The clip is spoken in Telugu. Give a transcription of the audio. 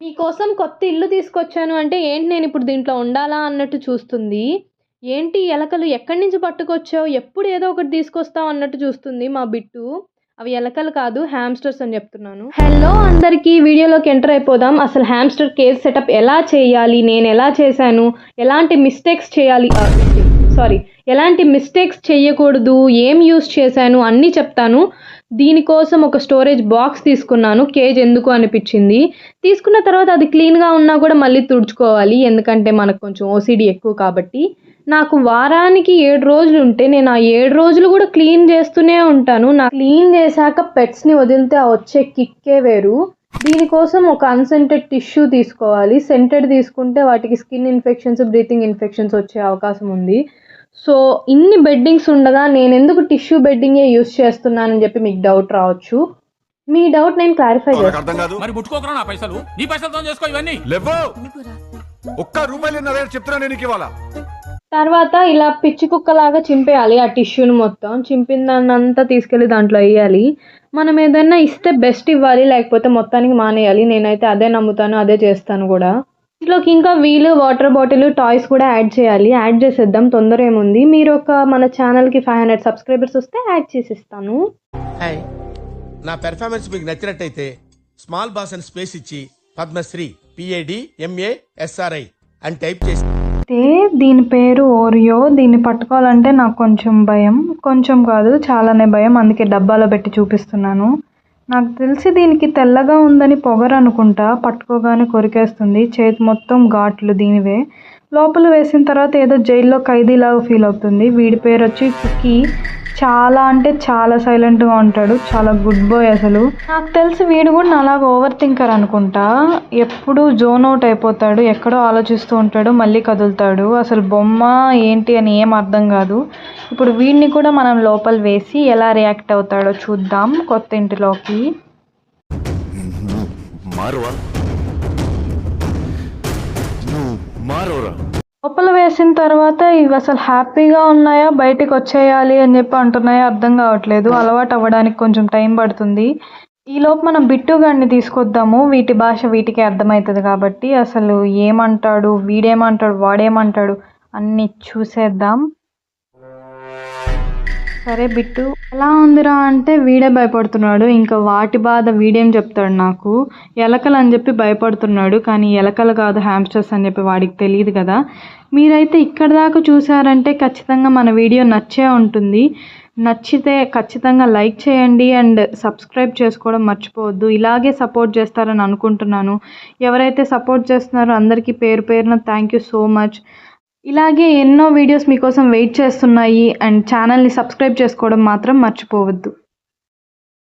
మీకోసం కొత్త ఇల్లు తీసుకొచ్చాను అంటే ఏంటి నేను ఇప్పుడు దీంట్లో ఉండాలా అన్నట్టు చూస్తుంది. ఏంటి ఎలకలు ఎక్కడి నుంచి పట్టుకొచ్చావు? ఎప్పుడు ఏదో ఒకటి తీసుకొస్తావు అన్నట్టు చూస్తుంది మా బిట్టు. అవి ఎలకలు కాదు హామ్‌స్టర్స్ అని చెప్తున్నాను. హలో అందరికీ వీడియోలోకి ఎంటర్ అయిపోదాం. అసలు హామ్‌స్టర్ కేజ్ సెటప్ ఎలా చేయాలి? నేను ఎలా చేశాను? ఎలాంటి మిస్టేక్స్ చేయాలి? ఎలాంటి మిస్టేక్స్ చేయకూడదు? ఏం యూజ్ చేశాను? అన్నీ చెప్తాను. దీనికోసం ఒక స్టోరేజ్ బాక్స్ తీసుకున్నాను. కేజ్ ఎందుకు అనిపించింది. తీసుకున్న తర్వాత అది క్లీన్‌గా ఉన్నా కూడా మళ్ళీ తుడుచుకోవాలి. ఎందుకంటే మనకు కొంచెం ఓసీడీ ఎక్కువ కాబట్టి. నాకు వారానికి 7 రోజులు ఉంటే నేను ఆ 7 రోజులు కూడా క్లీన్ చేస్తూనే ఉంటాను. క్లీన్ చేశాక పెట్స్‌ని వదిలితే ఆ వచ్చే కిక్కే వేరు. దీనికోసం ఒక అన్‌సెంటెడ్ టిష్యూ తీసుకోవాలి. సెంటెడ్ తీసుకుంటే వాటికి స్కిన్ ఇన్ఫెక్షన్స్, బ్రీతింగ్ ఇన్ఫెక్షన్స్ వచ్చే అవకాశం ఉంది. సో ఇన్ని బెడ్డింగ్స్ ఉండగా నేనెందుకు టిష్యూ బెడ్డింగే యూజ్ చేస్తున్నానని చెప్పి మీకు డౌట్ రావచ్చు. మీ డౌట్ నేను క్లారిఫై చేస్తాను. మరి ముట్టుకోకరా నా పైసలు, నీ పైసలతో చేసుకో ఇవన్నీ. ఒక్క రూపాయలు చెప్తున్నా నీకు ఇవాళ. తర్వాత ఇలా పిచ్చి కుక్కలాగా చింపేయాలి ఆ టిష్యూని మొత్తం. చింపిన దాన్నంతా తీసుకెళ్ళి దాంట్లో వేయాలి. మనం ఏదైనా ఇస్తే బెస్ట్ ఇవ్వాలి, లేకపోతే మొత్తానికి మానేయాలి. నేనైతే అదే నమ్ముతాను, అదే చేస్తాను కూడా. ఇంట్లోకి ఇంకా వీలు, వాటర్ బాటిల్, టాయ్స్ కూడా యాడ్ చేయాలి. యాడ్ చేసేద్దాం, తొందర ఏముంది. మీరు మన ఛానల్కి 500 సబ్స్క్రైబర్స్ వస్తే యాడ్ చేసిస్తాను. హాయ్, నా పెర్ఫార్మెన్స్ మీకు నచ్చినట్టయితే స్మాల్ బాస్ అని స్పేస్ ఇచ్చి పద్మశ్రీ PADMASRI అని టైప్ చేసి. దీని పేరు ఓరియో. దీన్ని పట్టుకోవాలంటే నాకు కొంచెం భయం, కొంచెం కాదు చాలానే భయం. అందుకే డబ్బాలో పెట్టి చూపిస్తున్నాను. నాకు తెలిసి దీనికి తెల్లగా ఉందని పొగరు అనుకుంటా. పట్టుకోగానే కొరికేస్తుంది. చేతి మొత్తం ఘాట్లు దీనివే. లోపల వేసిన తర్వాత ఏదో జైల్లో ఖైదీలాగా ఫీల్ అవుతుంది. వీడి పేరు వచ్చి కుకీ. చాలా అంటే చాలా సైలెంట్గా ఉంటాడు. చాలా గుడ్ బాయ్ అసలు. నాకు తెలిసి వీడు కూడా నాలాగా ఓవర్ థింకర్ అనుకుంటా. ఎప్పుడు జోన్ అవుట్ అయిపోతాడు, ఎక్కడో ఆలోచిస్తూ ఉంటాడు, మళ్ళీ కదులుతాడు. అసలు బొమ్మ ఏంటి అని ఏం అర్థం కాదు. ఇప్పుడు వీడిని కూడా మనం లోపల వేసి ఎలా రియాక్ట్ అవుతాడో చూద్దాం కొత్త ఇంటిలోకి. లోపల వేసిన తర్వాత ఇవి అసలు హ్యాపీగా ఉన్నాయా, బయటికి వచ్చేయాలి అని చెప్పి అంటున్నాయో అర్థం కావట్లేదు. అలవాటు అవ్వడానికి కొంచెం టైం పడుతుంది. ఈలోపు మనం బిట్టుగాడిని తీసుకొద్దాము. వీటి భాష వీటికి అర్థమవుతుంది కాబట్టి అసలు ఏమంటాడు, వీడేమంటాడు, వాడేమంటాడు అన్నీ చూసేద్దాం. సరే బిట్టు, ఎలా ఉందిరా అంటే వీడే భయపడుతున్నాడు. ఇంకా వాటి బాధ వీడేం చెప్తాడు నాకు. ఎలకలు అని చెప్పి భయపడుతున్నాడు, కానీ ఎలకలు కాదు హామ్స్టర్స్ అని చెప్పి వాడికి తెలియదు కదా. మీరైతే ఇక్కడ దాకా చూసారంటే ఖచ్చితంగా మన వీడియో నచ్చే ఉంటుంది. నచ్చితే ఖచ్చితంగా లైక్ చేయండి అండ్ సబ్స్క్రైబ్ చేసుకోవడం మర్చిపోవద్దు. ఇలాగే సపోర్ట్ చేస్తారని అనుకుంటున్నాను. ఎవరైతే సపోర్ట్ చేస్తున్నారో అందరికీ పేరు పేరున థ్యాంక్ యూ సో మచ్. ఇలాగే ఎన్నో వీడియోస్ మీకోసం వెయిట్ చేస్తున్నాయి అండ్ ఛానల్ని సబ్స్క్రైబ్ చేసుకోవడం మాత్రం మర్చిపోవద్దు.